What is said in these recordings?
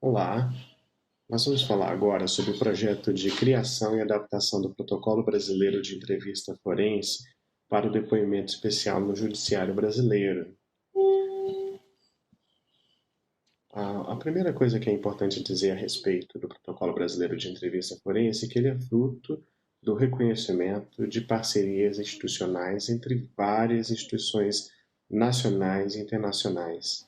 Olá, nós vamos falar agora sobre o projeto de criação e adaptação do Protocolo Brasileiro de Entrevista Forense para o depoimento especial no Judiciário Brasileiro. A primeira coisa que é importante dizer a respeito do Protocolo Brasileiro de Entrevista Forense é que ele é fruto do reconhecimento de parcerias institucionais entre várias instituições nacionais e internacionais.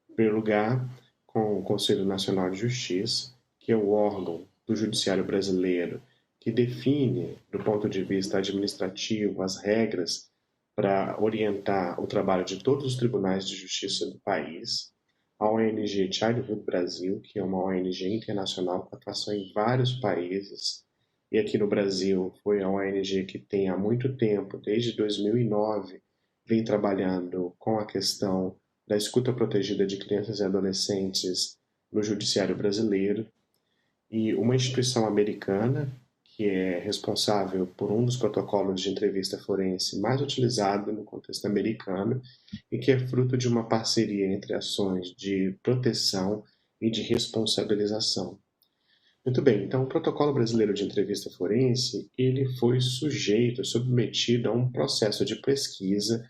Em primeiro lugar, com o Conselho Nacional de Justiça, que é o órgão do Judiciário Brasileiro que define, do ponto de vista administrativo, as regras para orientar o trabalho de todos os tribunais de justiça do país, a ONG Childhood Brasil, que é uma ONG internacional com atuação em vários países, e aqui no Brasil foi a ONG que tem há muito tempo, desde 2009, vem trabalhando com a questão da escuta protegida de crianças e adolescentes no judiciário brasileiro, e uma instituição americana que é responsável por um dos protocolos de entrevista forense mais utilizado no contexto americano e que é fruto de uma parceria entre ações de proteção e de responsabilização. Muito bem, então o Protocolo Brasileiro de Entrevista Forense, ele foi sujeito, submetido a um processo de pesquisa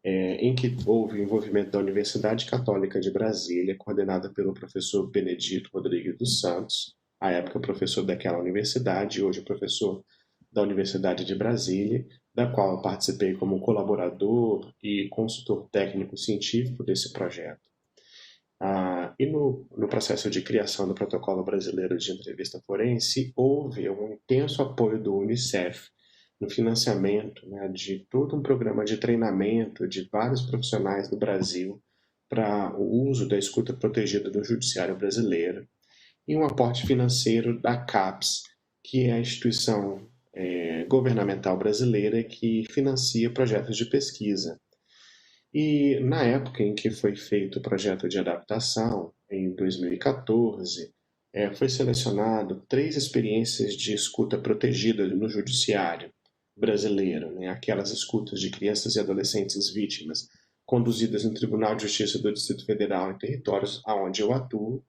em que houve o envolvimento da Universidade Católica de Brasília, coordenada pelo professor Benedito Rodrigues dos Santos, à época professor daquela universidade, e hoje professor da Universidade de Brasília, da qual eu participei como colaborador e consultor técnico científico desse projeto. E no processo de criação do Protocolo Brasileiro de Entrevista Forense, houve um intenso apoio do Unicef no financiamento, né, de todo um programa de treinamento de vários profissionais do Brasil para o uso da escuta protegida do Judiciário Brasileiro e um aporte financeiro da CAPES, que é a instituição governamental brasileira que financia projetos de pesquisa. E na época em que foi feito o projeto de adaptação, em 2014, foi selecionado 3 experiências de escuta protegida no judiciário brasileiro, né? Aquelas escutas de crianças e adolescentes vítimas, conduzidas no Tribunal de Justiça do Distrito Federal em territórios aonde eu atuo,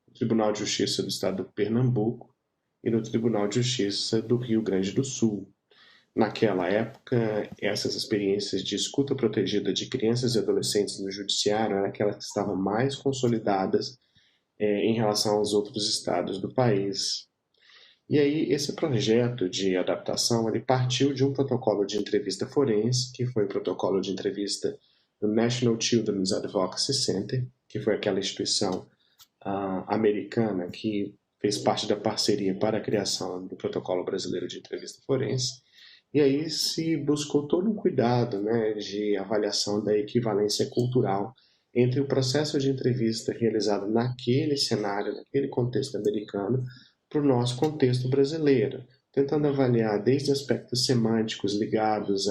no Tribunal de Justiça do Estado do Pernambuco e no Tribunal de Justiça do Rio Grande do Sul. Naquela época, essas experiências de escuta protegida de crianças e adolescentes no judiciário eram aquelas que estavam mais consolidadas em relação aos outros estados do país. E aí, esse projeto de adaptação, ele partiu de um protocolo de entrevista forense, que foi o protocolo de entrevista do National Children's Advocacy Center, que foi aquela instituição americana que fez parte da parceria para a criação do protocolo brasileiro de entrevista forense. E aí se buscou todo um cuidado, né, de avaliação da equivalência cultural entre o processo de entrevista realizado naquele cenário, naquele contexto americano, para o nosso contexto brasileiro, tentando avaliar desde aspectos semânticos ligados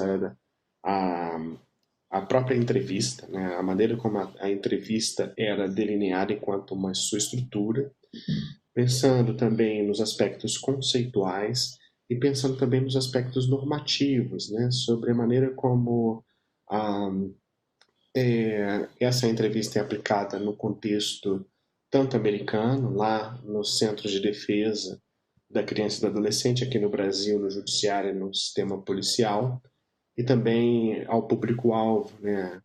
à própria entrevista, né, a maneira como a entrevista era delineada enquanto uma sua estrutura, pensando também nos aspectos conceituais e pensando também nos aspectos normativos, né, sobre a maneira como ah, essa entrevista é aplicada no contexto tanto americano, lá nos centros de defesa da criança e do adolescente, aqui no Brasil, no judiciário e no sistema policial, e também ao público-alvo, né,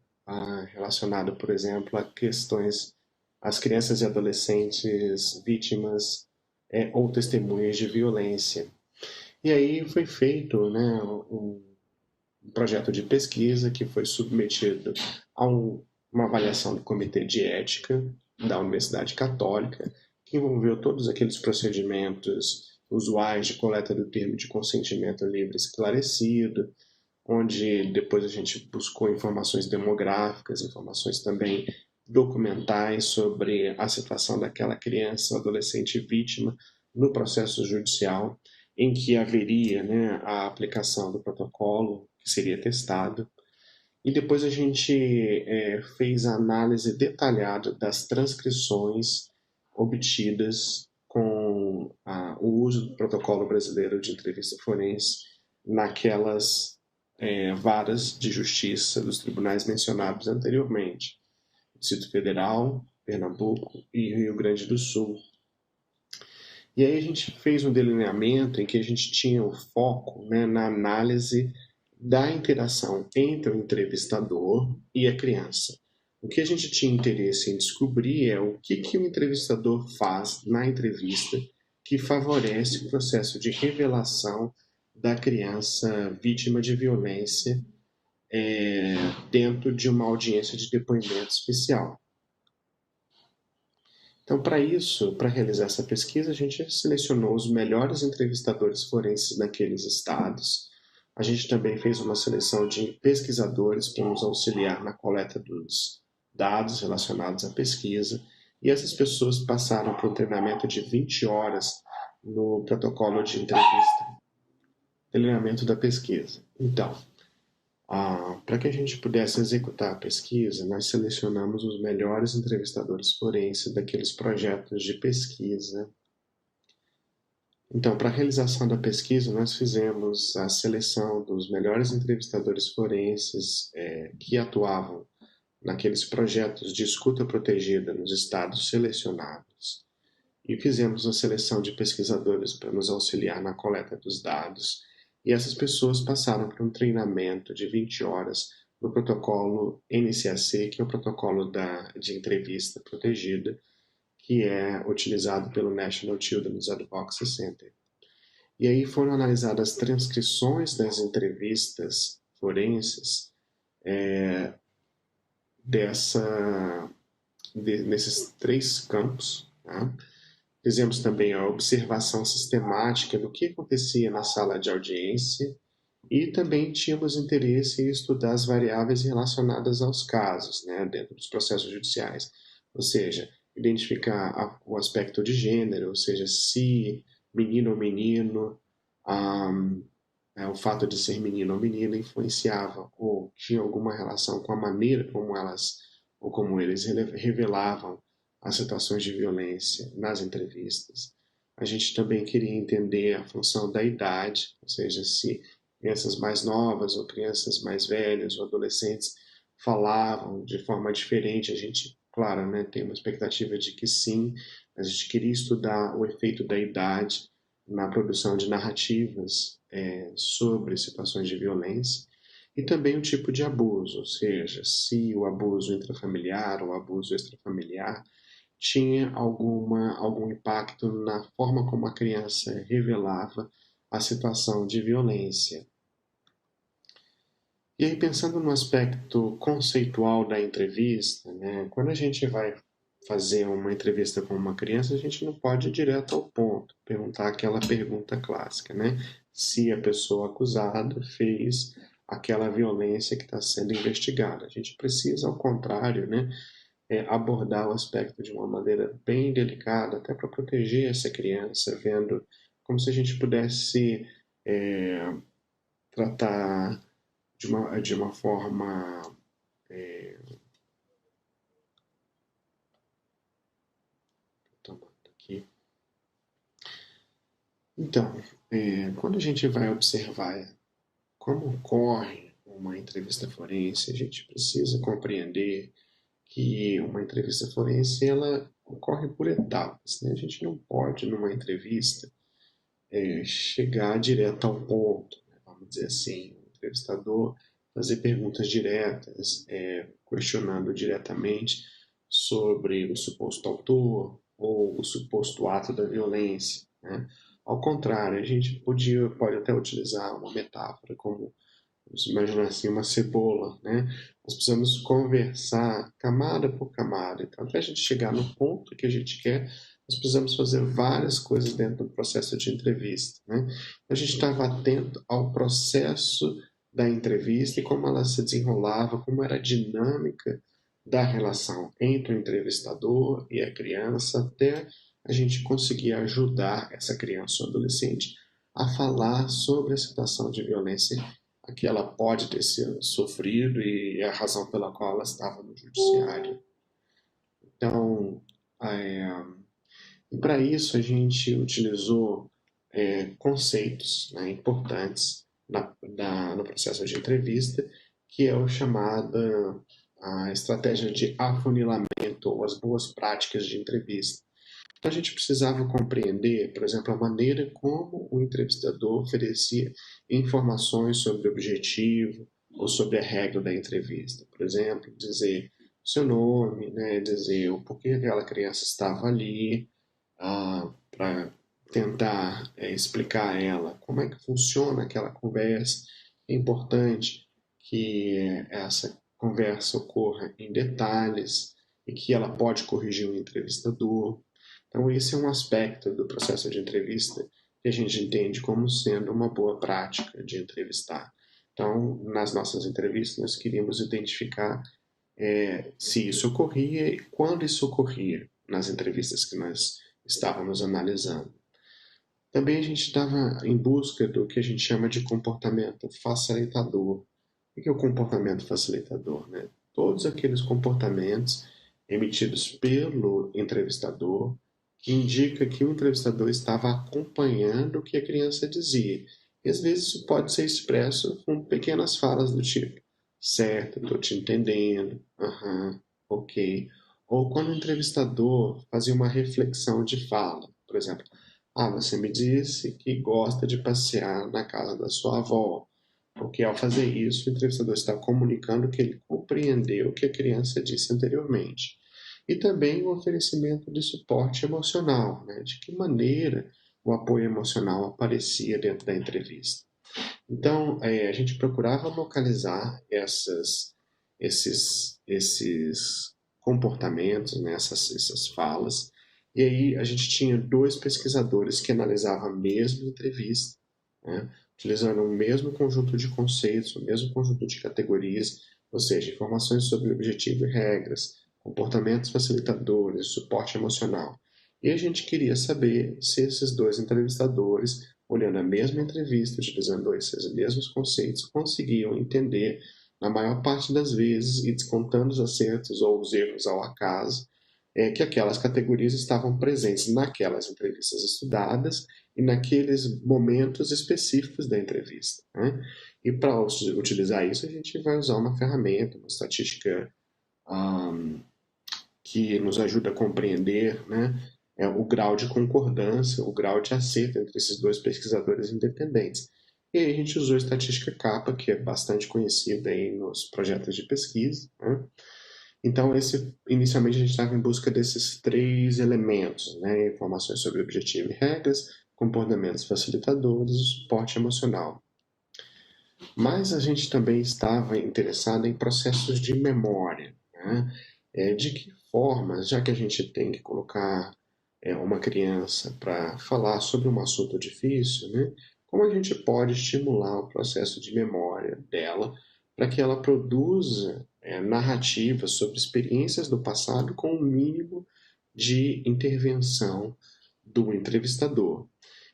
relacionado, por exemplo, a questões, as crianças e adolescentes vítimas ou testemunhas de violência. E aí foi feito, né, um projeto de pesquisa que foi submetido a uma avaliação do Comitê de Ética da Universidade Católica, que envolveu todos aqueles procedimentos usuais de coleta do termo de consentimento livre esclarecido, onde depois a gente buscou informações demográficas, informações também documentais sobre a situação daquela criança ou adolescente vítima no processo judicial, em que haveria, né, a aplicação do protocolo que seria testado. E depois a gente fez a análise detalhada das transcrições obtidas com o uso do protocolo brasileiro de entrevista forense naquelas varas de justiça dos tribunais mencionados anteriormente. Distrito Federal, Pernambuco e Rio Grande do Sul. E aí a gente fez um delineamento em que a gente tinha o foco, né, na análise da interação entre o entrevistador e a criança. O que a gente tinha interesse em descobrir é o que o entrevistador faz na entrevista que favorece o processo de revelação da criança vítima de violência dentro de uma audiência de depoimento especial. Então, para isso, para realizar essa pesquisa, a gente selecionou os melhores entrevistadores forenses naqueles estados. A gente também fez uma seleção de pesquisadores para nos auxiliar na coleta dos dados relacionados à pesquisa. E essas pessoas passaram por um treinamento de 20 horas no protocolo de entrevista, treinamento da pesquisa. Então, para que a gente pudesse executar a pesquisa, nós selecionamos os melhores entrevistadores forenses daqueles projetos de pesquisa. Então, para a realização da pesquisa, nós fizemos a seleção dos melhores entrevistadores forenses que atuavam naqueles projetos de escuta protegida nos estados selecionados. E fizemos a seleção de pesquisadores para nos auxiliar na coleta dos dados. E essas pessoas passaram por um treinamento de 20 horas no protocolo NCAC, que é o protocolo de entrevista protegida, que é utilizado pelo National Children's Advocacy Center. E aí foram analisadas as transcrições das entrevistas forenses nesses 3 campos. Tá? Fizemos também a observação sistemática do que acontecia na sala de audiência e também tínhamos interesse em estudar as variáveis relacionadas aos casos, né, dentro dos processos judiciais. Ou seja, identificar o aspecto de gênero, ou seja, se menino ou menino, o fato de ser menino ou menina influenciava ou tinha alguma relação com a maneira como eles revelavam as situações de violência nas entrevistas. A gente também queria entender a função da idade, ou seja, se crianças mais novas ou crianças mais velhas ou adolescentes falavam de forma diferente. A gente, claro, né, tem uma expectativa de que sim. A gente queria estudar o efeito da idade na produção de narrativas sobre situações de violência e também o tipo de abuso, ou seja, se o abuso intrafamiliar ou abuso extrafamiliar tinha algum impacto na forma como a criança revelava a situação de violência. E aí, pensando no aspecto conceitual da entrevista, né, quando a gente vai fazer uma entrevista com uma criança, a gente não pode ir direto ao ponto, perguntar aquela pergunta clássica, né? Se a pessoa acusada fez aquela violência que está sendo investigada. A gente precisa, ao contrário, né, abordar o aspecto de uma maneira bem delicada, até para proteger essa criança, vendo como se a gente pudesse tratar de uma forma aqui. Então, quando a gente vai observar como ocorre uma entrevista forense, a gente precisa compreender que uma entrevista forense ela ocorre por etapas, né? A gente não pode, numa entrevista, chegar direto ao ponto, né? Vamos dizer assim, o entrevistador fazer perguntas diretas, questionando diretamente sobre o suposto autor ou o suposto ato da violência, né? Ao contrário, a gente pode até utilizar uma metáfora como, vamos imaginar assim, uma cebola, né? Nós precisamos conversar camada por camada. Então, até a gente chegar no ponto que a gente quer, nós precisamos fazer várias coisas dentro do processo de entrevista, né? A gente estava atento ao processo da entrevista e como ela se desenrolava, como era a dinâmica da relação entre o entrevistador e a criança, até a gente conseguir ajudar essa criança ou adolescente a falar sobre a situação de violência a que ela pode ter sofrido e a razão pela qual ela estava no judiciário. Então, e para isso a gente utilizou conceitos, né, importantes no processo de entrevista, que é a estratégia de afunilamento comportamento ou as boas práticas de entrevista. Então a gente precisava compreender, por exemplo, a maneira como o entrevistador oferecia informações sobre o objetivo ou sobre a regra da entrevista. Por exemplo, dizer seu nome, né, dizer o porquê aquela criança estava ali, para tentar explicar a ela como é que funciona aquela conversa. É importante que essa conversa ocorra em detalhes e que ela pode corrigir o entrevistador. Então, esse é um aspecto do processo de entrevista que a gente entende como sendo uma boa prática de entrevistar. Então, nas nossas entrevistas, nós queríamos identificar se isso ocorria e quando isso ocorria nas entrevistas que nós estávamos analisando. Também a gente estava em busca do que a gente chama de comportamento facilitador. O que é o comportamento facilitador? Né? Todos aqueles comportamentos emitidos pelo entrevistador que indica que o entrevistador estava acompanhando o que a criança dizia. E às vezes isso pode ser expresso com pequenas falas do tipo, certo, estou te entendendo, aham, ok. Ou quando o entrevistador fazia uma reflexão de fala, por exemplo, você me disse que gosta de passear na casa da sua avó. Porque ao fazer isso, o entrevistador está comunicando que ele compreendeu o que a criança disse anteriormente. E também o oferecimento de suporte emocional, né? De que maneira o apoio emocional aparecia dentro da entrevista. Então, a gente procurava localizar esses comportamentos, né? essas falas, e aí a gente tinha dois pesquisadores que analisavam a mesma entrevista, né? Utilizando o mesmo conjunto de conceitos, o mesmo conjunto de categorias, ou seja, informações sobre objetivo e regras, comportamentos facilitadores, suporte emocional. E a gente queria saber se esses dois entrevistadores, olhando a mesma entrevista, utilizando esses mesmos conceitos, conseguiam entender, na maior parte das vezes, e descontando os acertos ou os erros ao acaso, que aquelas categorias estavam presentes naquelas entrevistas estudadas e naqueles momentos específicos da entrevista. Né? E para utilizar isso, a gente vai usar uma ferramenta, uma estatística que nos ajuda a compreender, né, o grau de concordância, o grau de acerto entre esses dois pesquisadores independentes. E aí a gente usou a estatística CAPA, que é bastante conhecida aí nos projetos de pesquisa. Né? Então, inicialmente a gente estava em busca desses três elementos, né? Informações sobre objetivo e regras, comportamentos facilitadores e suporte emocional. Mas a gente também estava interessado em processos de memória. Né? De que forma, já que a gente tem que colocar uma criança para falar sobre um assunto difícil, né? Como a gente pode estimular o processo de memória dela para que ela produza narrativas sobre experiências do passado com o mínimo de intervenção do entrevistador.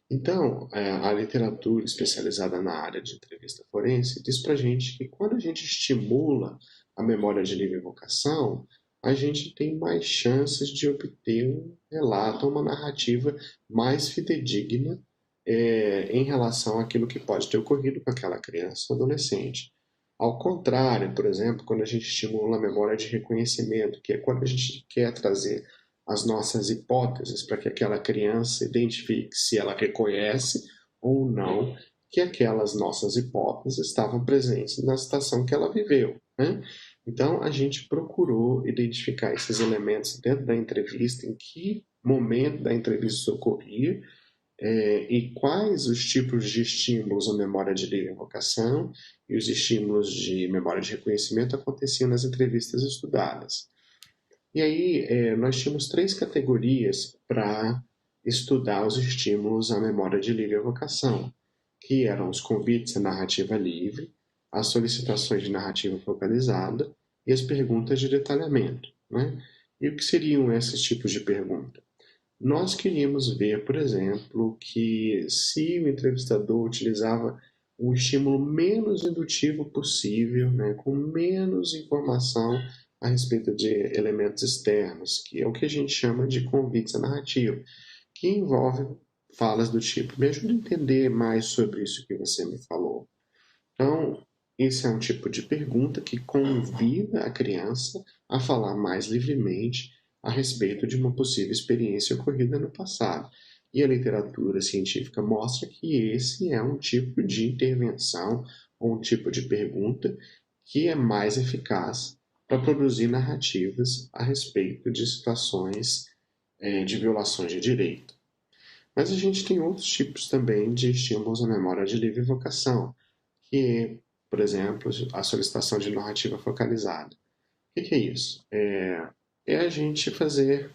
Então, a literatura especializada na área de entrevista forense diz para a gente que quando a gente estimula a memória de livre evocação, a gente tem mais chances de obter um relato, uma narrativa mais fidedigna em relação àquilo que pode ter ocorrido com aquela criança ou adolescente. Ao contrário, por exemplo, quando a gente estimula a memória de reconhecimento, que é quando a gente quer trazer as nossas hipóteses para que aquela criança identifique se ela reconhece ou não que aquelas nossas hipóteses estavam presentes na situação que ela viveu. Né? Então, a gente procurou identificar esses elementos dentro da entrevista, em que momento da entrevista isso ocorria, e quais os tipos de estímulos à memória de livre evocação e os estímulos de memória de reconhecimento aconteciam nas entrevistas estudadas. E aí, nós tínhamos três categorias para estudar os estímulos à memória de livre evocação, que eram os convites à narrativa livre, as solicitações de narrativa focalizada e as perguntas de detalhamento. Né? E o que seriam esses tipos de pergunta? Nós queríamos ver, por exemplo, que se o entrevistador utilizava o estímulo menos indutivo possível, né, com menos informação a respeito de elementos externos, que é o que a gente chama de convites à narrativa, que envolve falas do tipo: me ajuda a entender mais sobre isso que você me falou. Então, Esse é um tipo de pergunta que convida a criança a falar mais livremente a respeito de uma possível experiência ocorrida no passado. E a literatura científica mostra que esse é um tipo de intervenção ou um tipo de pergunta que é mais eficaz para produzir narrativas a respeito de situações de violações de direito. Mas a gente tem outros tipos também de estímulos à memória de livre evocação, que é, por exemplo, a solicitação de narrativa focalizada. O que é isso? É a gente fazer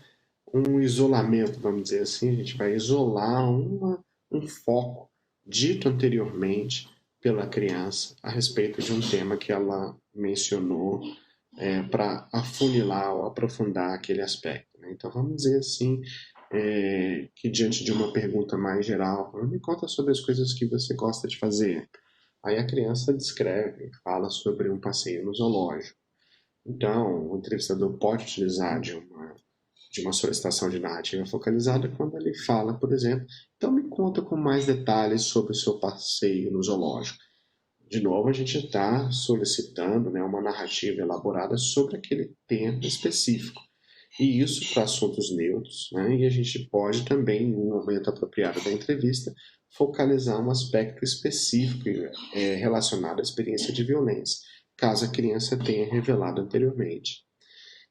um isolamento, vamos dizer assim, a gente vai isolar um foco dito anteriormente pela criança a respeito de um tema que ela mencionou para afunilar ou aprofundar aquele aspecto. Né? Então, vamos dizer assim, que diante de uma pergunta mais geral, me conta sobre as coisas que você gosta de fazer. Aí a criança descreve, fala sobre um passeio no zoológico. Então, o entrevistador pode utilizar de uma solicitação de narrativa focalizada quando ele fala, por exemplo, então me conta com mais detalhes sobre o seu passeio no zoológico. De novo, a gente está solicitando, né, uma narrativa elaborada sobre aquele tema específico. E isso para assuntos neutros, né? E a gente pode também, em um momento apropriado da entrevista, focalizar um aspecto específico relacionado à experiência de violência, caso a criança tenha revelado anteriormente.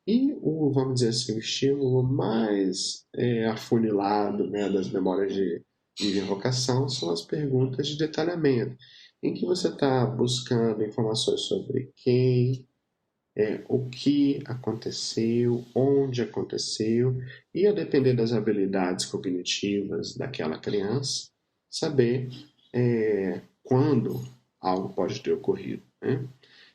E vamos dizer assim, o estímulo mais afunilado, né, das memórias de invocação são as perguntas de detalhamento, em que você está buscando informações sobre quem, o que aconteceu, onde aconteceu, e a depender das habilidades cognitivas daquela criança, saber quando algo pode ter ocorrido. Né?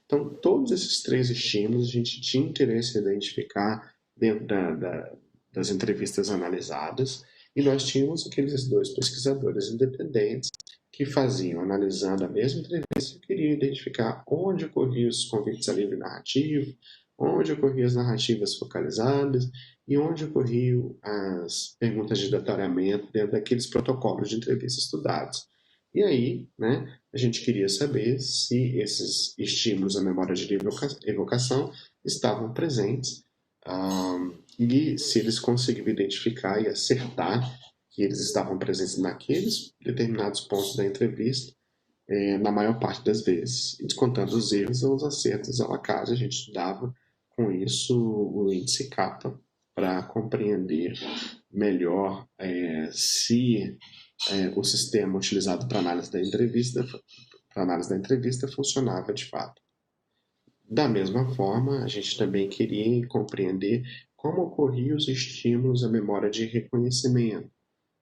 Então, todos esses três estímulos a gente tinha interesse em identificar dentro das entrevistas analisadas, e nós tínhamos aqueles dois pesquisadores independentes que faziam, analisando a mesma entrevista, queriam identificar onde ocorriam os convites a livre narrativo, onde ocorriam as narrativas focalizadas e onde ocorriam as perguntas de detalhamento dentro daqueles protocolos de entrevista estudados. E aí, né, a gente queria saber se esses estímulos à memória de livre evocação estavam presentes e se eles conseguiam identificar e acertar que eles estavam presentes naqueles determinados pontos da entrevista, na maior parte das vezes, e descontando os erros ou os acertos ao acaso, a gente dava com isso o índice kappa para compreender melhor se o sistema utilizado para análise da entrevista funcionava de fato. Da mesma forma, a gente também queria compreender como ocorriam os estímulos à memória de reconhecimento.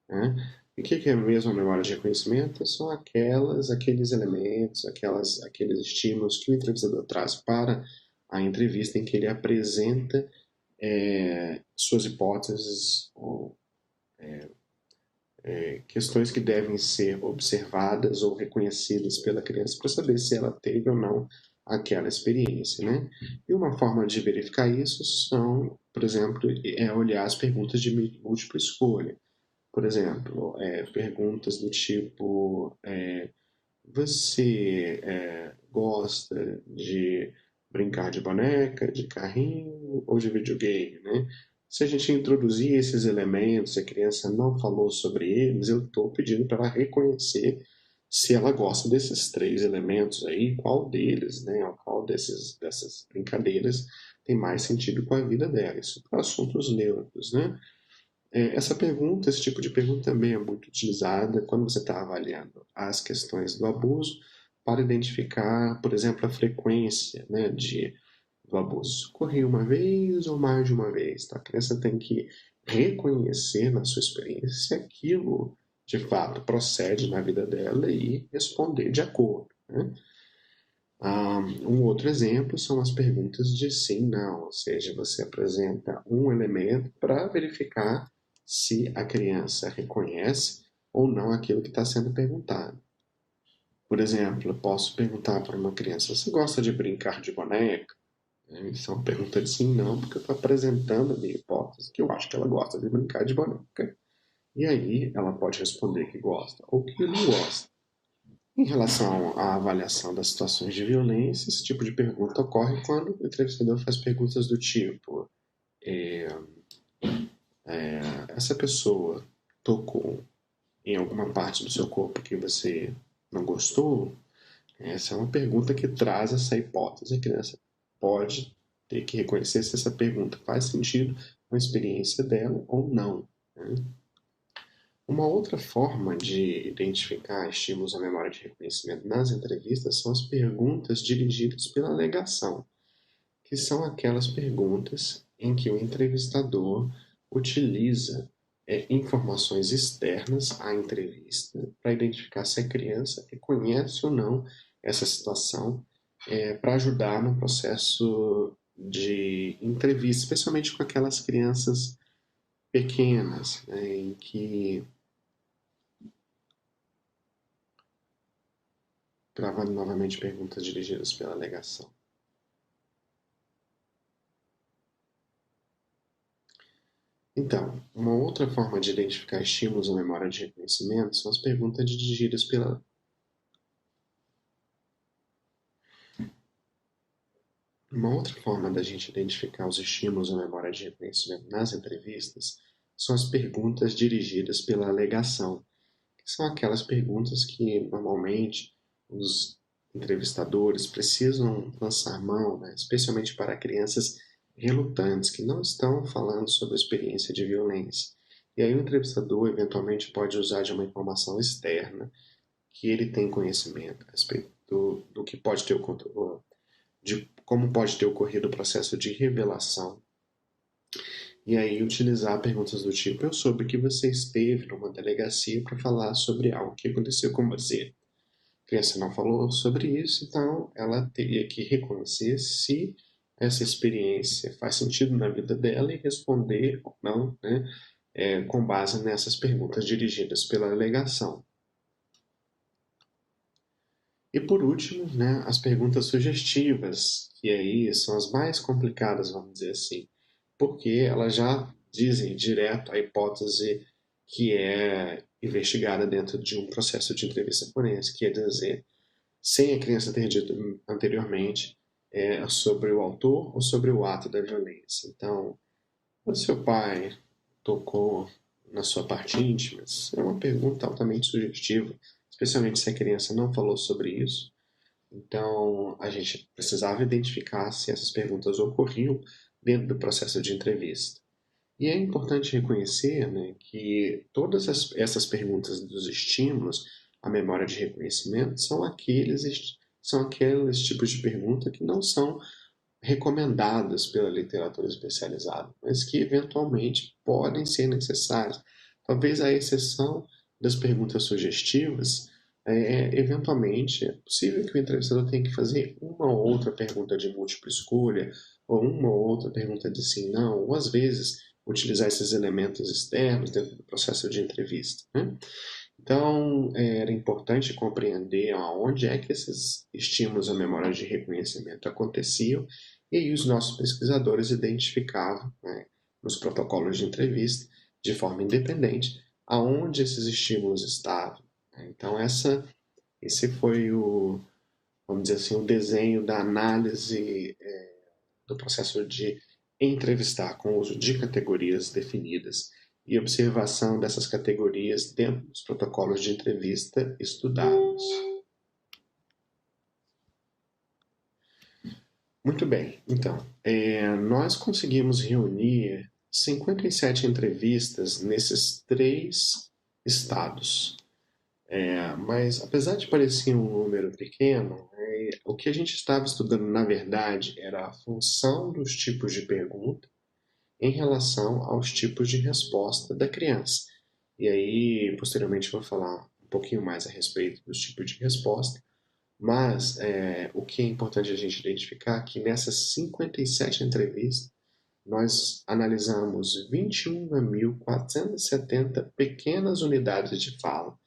Né? E o que é mesmo a memória de reconhecimento? São aqueles elementos, aqueles estímulos que o entrevistador traz para a entrevista em que ele apresenta suas hipóteses ou questões que devem ser observadas ou reconhecidas pela criança para saber se ela teve ou não aquela experiência, né? E uma forma de verificar isso são, por exemplo, olhar as perguntas de múltipla escolha. Por exemplo, perguntas do tipo: você gosta de brincar de boneca, de carrinho ou de videogame, né? Se a gente introduzir esses elementos e a criança não falou sobre eles, eu estou pedindo para ela reconhecer se ela gosta desses três elementos aí, qual deles, né? Qual dessas brincadeiras tem mais sentido com a vida dela. Isso para assuntos neutros, né? Essa pergunta, esse tipo de pergunta também é muito utilizada quando você está avaliando as questões do abuso para identificar, por exemplo, a frequência, né, do abuso. Ocorreu uma vez ou mais de uma vez? Tá? A criança tem que reconhecer na sua experiência se aquilo de fato procede na vida dela e responder de acordo. Né? Um outro exemplo são as perguntas de sim, não, ou seja, você apresenta um elemento para verificar se a criança reconhece ou não aquilo que está sendo perguntado. Por exemplo, eu posso perguntar para uma criança: você gosta de brincar de boneca? Isso é uma pergunta de sim, não, porque eu estou apresentando a minha hipótese, que eu acho que ela gosta de brincar de boneca. E aí ela pode responder que gosta ou que não gosta. Em relação à avaliação das situações de violência, esse tipo de pergunta ocorre quando o entrevistador faz perguntas do tipo: essa pessoa tocou em alguma parte do seu corpo que você não gostou? Essa é uma pergunta que traz essa hipótese. A criança pode ter que reconhecer se essa pergunta faz sentido com a experiência dela ou não, né? Uma outra forma de identificar estímulos à memória de reconhecimento nas entrevistas são as perguntas dirigidas pela alegação, que são aquelas perguntas em que o entrevistador utiliza informações externas à entrevista para identificar se a criança reconhece ou não essa situação, para ajudar no processo de entrevista, especialmente com aquelas crianças pequenas, né, em que, gravando novamente perguntas dirigidas pela alegação. Então, uma outra forma de identificar estímulos à memória de reconhecimento são as perguntas dirigidas pela. Uma outra forma da gente identificar os estímulos à memória de reconhecimento nas entrevistas são as perguntas dirigidas pela alegação, que são aquelas perguntas que normalmente os entrevistadores precisam lançar mão, né, especialmente para crianças relutantes que não estão falando sobre a experiência de violência. E aí o entrevistador eventualmente pode usar de uma informação externa que ele tem conhecimento a respeito do que pode ter de como pode ter ocorrido o processo de revelação. E aí utilizar perguntas do tipo: eu soube que você esteve numa delegacia para falar sobre algo que aconteceu com você. A criança não falou sobre isso, então ela teria que reconhecer se essa experiência faz sentido na vida dela e responder ou não, né, com base nessas perguntas dirigidas pela alegação. E por último, né, as perguntas sugestivas, que aí são as mais complicadas, vamos dizer assim, porque elas já dizem direto a hipótese que é investigada dentro de um processo de entrevista forense, que é dizer, sem a criança ter dito anteriormente, sobre o autor ou sobre o ato da violência. Então, o seu pai tocou na sua parte íntima? É uma pergunta altamente sugestiva, especialmente se a criança não falou sobre isso. Então, a gente precisava identificar se essas perguntas ocorriam dentro do processo de entrevista. E é importante reconhecer, né, que todas essas perguntas dos estímulos à memória de reconhecimento são aqueles tipos de pergunta que não são recomendadas pela literatura especializada, mas que eventualmente podem ser necessárias. Talvez a exceção das perguntas sugestivas, eventualmente é possível que o entrevistador tenha que fazer uma ou outra pergunta de múltipla escolha, ou uma ou outra pergunta de sim, não, ou às vezes utilizar esses elementos externos dentro do processo de entrevista, né? Então, era importante compreender aonde é que esses estímulos à memória de reconhecimento aconteciam, e aí os nossos pesquisadores identificavam, né, nos protocolos de entrevista, de forma independente, aonde esses estímulos estavam, né? Então, esse foi vamos dizer assim, o desenho da análise do processo de entrevistar com o uso de categorias definidas e observação dessas categorias dentro dos protocolos de entrevista estudados. Muito bem, então, nós conseguimos reunir 57 entrevistas nesses 3 estados. Mas, apesar de parecer um número pequeno, o que a gente estava estudando, na verdade, era a função dos tipos de pergunta em relação aos tipos de resposta da criança. E aí, posteriormente, eu vou falar um pouquinho mais a respeito dos tipos de resposta, mas o que é importante a gente identificar é que nessas 57 entrevistas, nós analisamos 21.470 pequenas unidades de fala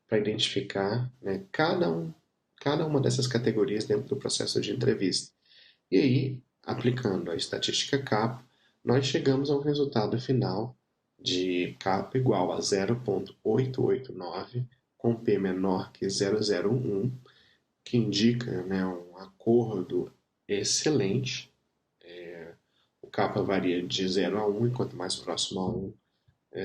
para identificar, né, cada uma dessas categorias dentro do processo de entrevista. E aí, aplicando a estatística CAPA, nós chegamos ao resultado final de CAPA igual a 0,889 com P menor que 0,011, que indica, né, um acordo excelente. O kappa varia de 0 a 1, e quanto mais próximo a 1,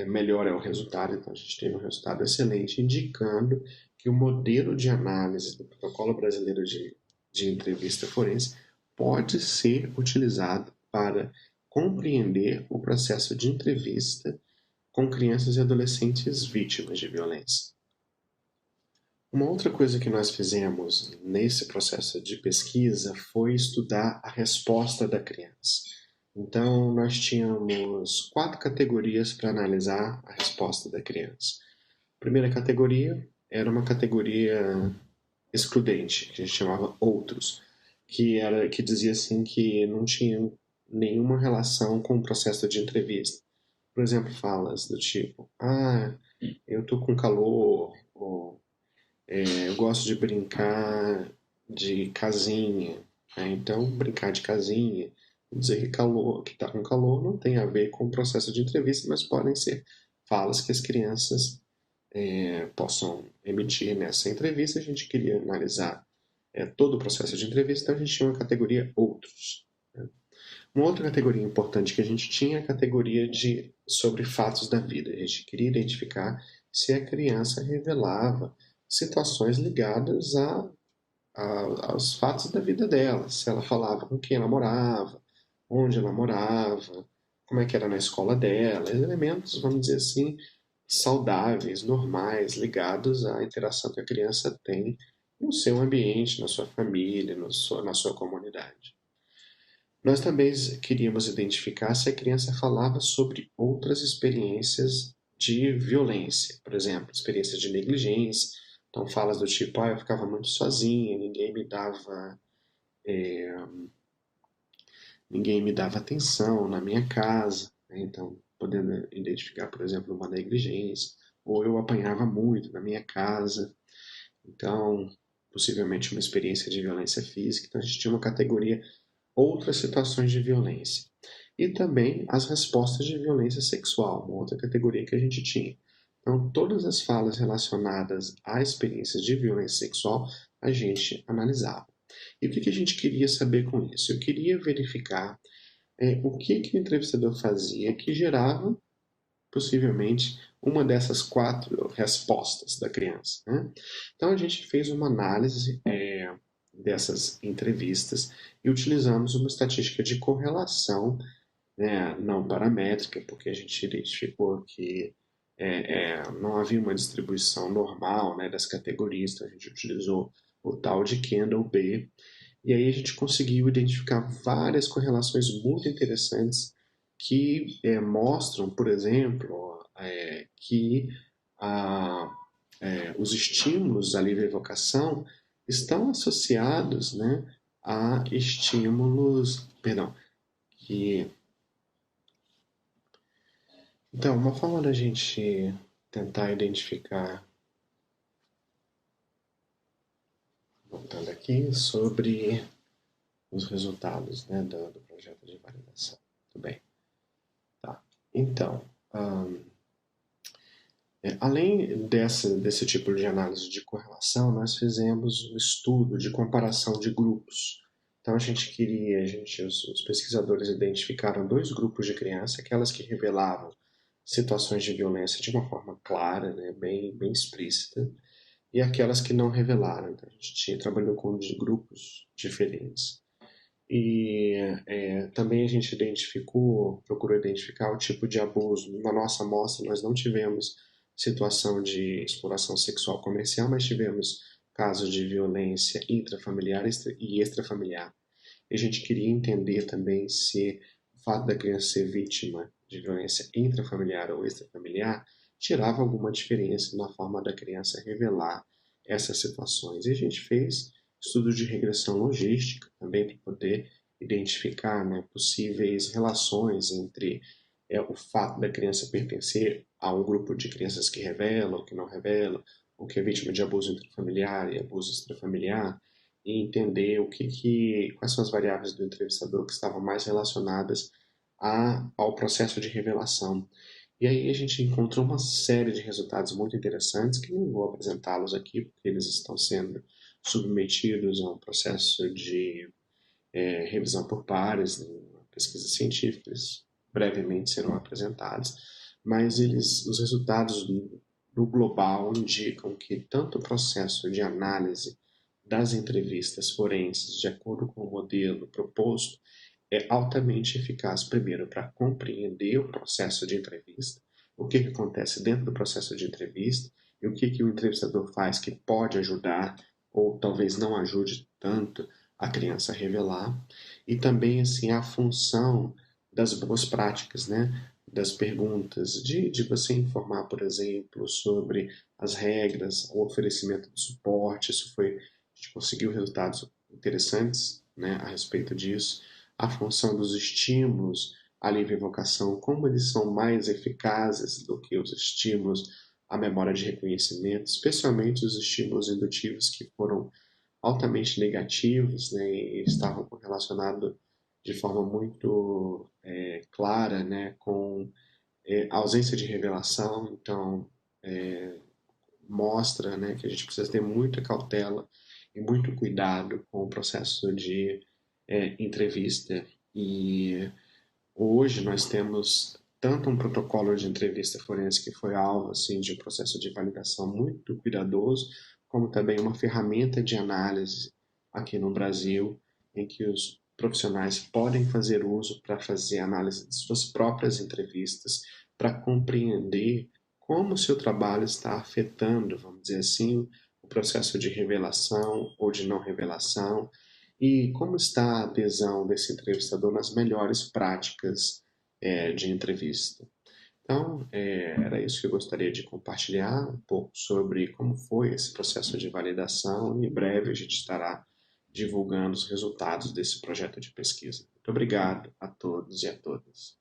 melhor é o resultado. Então, a gente tem um resultado excelente, indicando que o modelo de análise do protocolo brasileiro de entrevista forense pode ser utilizado para compreender o processo de entrevista com crianças e adolescentes vítimas de violência. Uma outra coisa que nós fizemos nesse processo de pesquisa foi estudar a resposta da criança. Então, nós tínhamos 4 categorias para analisar a resposta da criança. A primeira categoria era uma categoria excludente, que a gente chamava outros, que dizia assim que não tinha nenhuma relação com o processo de entrevista. Por exemplo, falas do tipo: eu tô com calor, ou eu gosto de brincar de casinha, né? Então, brincar de casinha, dizer que está com calor não tem a ver com o processo de entrevista, mas podem ser falas que as crianças possam emitir nessa entrevista. A gente queria analisar todo o processo de entrevista, então a gente tinha uma categoria outros. Né? Uma outra categoria importante que a gente tinha é a categoria sobre fatos da vida. A gente queria identificar se a criança revelava situações ligadas aos fatos da vida dela. Se ela falava com quem ela morava, onde ela morava, como é que era na escola dela, elementos, vamos dizer assim, saudáveis, normais, ligados à interação que a criança tem no seu ambiente, na sua família, na sua comunidade. Nós também queríamos identificar se a criança falava sobre outras experiências de violência, por exemplo, experiências de negligência. Então, falas do tipo: eu ficava muito sozinha, ninguém me dava atenção na minha casa, né? Então, podendo identificar, por exemplo, uma negligência, ou eu apanhava muito na minha casa. Então, possivelmente uma experiência de violência física. Então, a gente tinha uma categoria outras situações de violência. E também as respostas de violência sexual, uma outra categoria que a gente tinha. Então, todas as falas relacionadas a experiências de violência sexual a gente analisava. E o que a gente queria saber com isso? Eu queria verificar o que o entrevistador fazia que gerava, possivelmente, uma dessas 4 respostas da criança. Né? Então, a gente fez uma análise dessas entrevistas e utilizamos uma estatística de correlação, né, não paramétrica, porque a gente identificou que não havia uma distribuição normal, né, das categorias, então a gente utilizou o tal de Kendall B, e aí a gente conseguiu identificar várias correlações muito interessantes que mostram, por exemplo, que a, os estímulos à livre evocação estão associados, né, a estímulos, perdão, que então uma forma da gente tentar identificar, voltando aqui, sobre os resultados, né, do projeto de validação. Tudo bem, tá? Então, além desse tipo de análise de correlação, nós fizemos um estudo de comparação de grupos. Então os pesquisadores identificaram 2 grupos de crianças, aquelas que revelavam situações de violência de uma forma clara, né, bem explícita, e aquelas que não revelaram. Então, a gente trabalhou com grupos diferentes. E também a gente procurou identificar o tipo de abuso. Na nossa amostra, nós não tivemos situação de exploração sexual comercial, mas tivemos casos de violência intrafamiliar e extrafamiliar. E a gente queria entender também se o fato da criança ser vítima de violência intrafamiliar ou extrafamiliar tirava alguma diferença na forma da criança revelar essas situações. E a gente fez estudo de regressão logística também para poder identificar, né, possíveis relações entre o fato da criança pertencer a um grupo de crianças que revela ou que não revela, ou que é vítima de abuso intrafamiliar e abuso extrafamiliar, e entender quais são as variáveis do entrevistador que estavam mais relacionadas ao processo de revelação. E aí a gente encontrou uma série de resultados muito interessantes que não vou apresentá-los aqui, porque eles estão sendo submetidos a um processo de revisão por pares, uma pesquisa científica, eles brevemente serão apresentados, mas os resultados no global indicam que tanto o processo de análise das entrevistas forenses, de acordo com o modelo proposto, é altamente eficaz, primeiro, para compreender o processo de entrevista, o que acontece dentro do processo de entrevista e o que o entrevistador faz que pode ajudar ou talvez não ajude tanto a criança a revelar, e também assim a função das boas práticas, né? Das perguntas, de você informar, por exemplo, sobre as regras, o oferecimento de suporte, a gente conseguiu resultados interessantes, né, a respeito disso, a função dos estímulos, a livre evocação, como eles são mais eficazes do que os estímulos à memória de reconhecimento, especialmente os estímulos indutivos que foram altamente negativos, né, e estavam relacionados de forma muito clara, né, com a ausência de revelação. Então mostra, né, que a gente precisa ter muita cautela e muito cuidado com o processo de entrevista. E hoje nós temos tanto um protocolo de entrevista forense que foi alvo assim de um processo de validação muito cuidadoso, como também uma ferramenta de análise aqui no Brasil, em que os profissionais podem fazer uso para fazer análise de suas próprias entrevistas, para compreender como o seu trabalho está afetando, vamos dizer assim, o processo de revelação ou de não revelação, e como está a adesão desse entrevistador nas melhores práticas de entrevista. Então, era isso que eu gostaria de compartilhar, um pouco sobre como foi esse processo de validação, e em breve a gente estará divulgando os resultados desse projeto de pesquisa. Muito obrigado a todos e a todas.